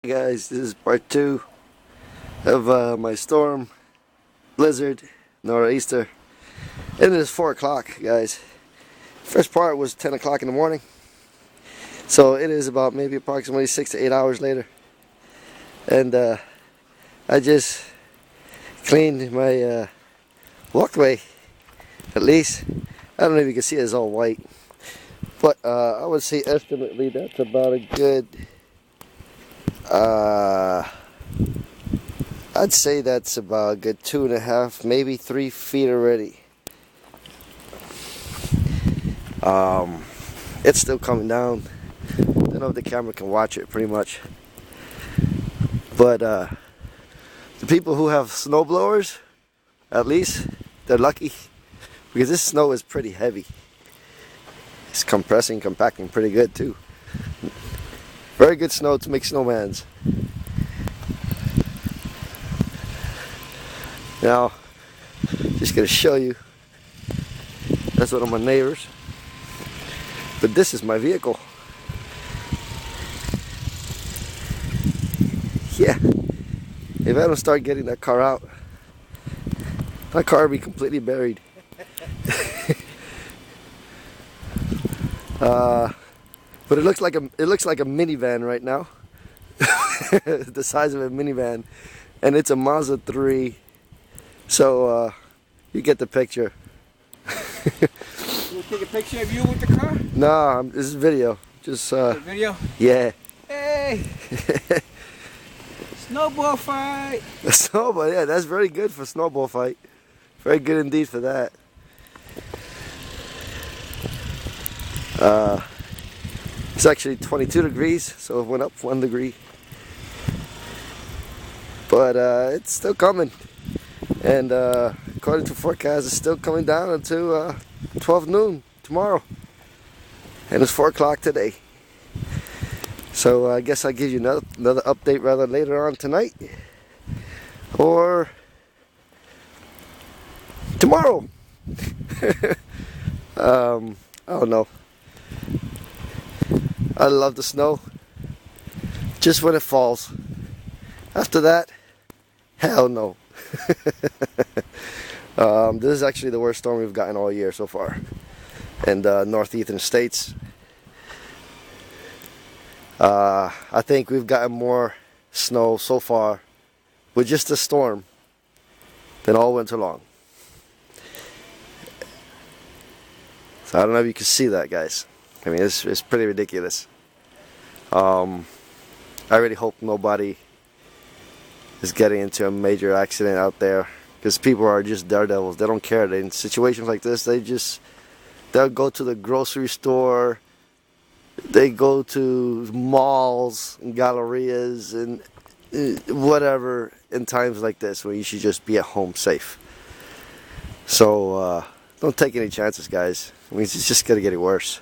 Hey guys, this is part 2 of my storm, blizzard, nor'easter. It is 4 o'clock, guys. First part was 10 o'clock in the morning. So it is about maybe approximately 6 to 8 hours later. And I just cleaned my walkway, at least. I don't know if you can see it's all white. But I would say estimately that's about a good... I'd say that's about a good 2.5, maybe 3 feet already. It's still coming down. I don't know if the camera can watch it pretty much. But the people who have snow blowers, at least, they're lucky. Because this snow is pretty heavy. It's compacting pretty good too. Very good snow to make snowmans. Now, just gonna show you. That's one of my neighbors. But this is my vehicle. Yeah. If I don't start getting that car out, my car will be completely buried. But it looks like a minivan right now. The size of a minivan, and it's a Mazda 3. So you get the picture. You take a picture of you with the car? No, this is video. Just video? Yeah. Hey. Snowball fight. A snowball, yeah, that's very good for snowball fight. Very good indeed for that. It's actually 22 degrees, so it went up 1 degree. But it's still coming. And according to forecast, it's still coming down until 12 noon tomorrow. And it's 4 o'clock today. So I guess I'll give you another update rather later on tonight. Or tomorrow. I don't know. I love the snow. Just when it falls. After that, hell no. This is actually the worst storm we've gotten all year so far in the northeastern states. I think we've gotten more snow so far with just a storm than all winter long. So I don't know if you can see that, guys. I mean, it's pretty ridiculous. I really hope nobody is getting into a major accident out there, because people are just daredevils. They don't care. In situations like this, they'll go to the grocery store, they go to malls and gallerias and whatever in times like this where you should just be at home safe. So don't take any chances, guys. I mean, it's just gonna get worse.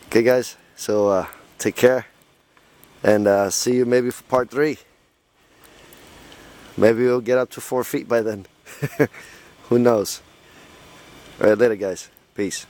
Okay, guys, so take care, and see you maybe for part 3. Maybe we'll get up to 4 feet by then. Who knows? Alright, later, guys. Peace.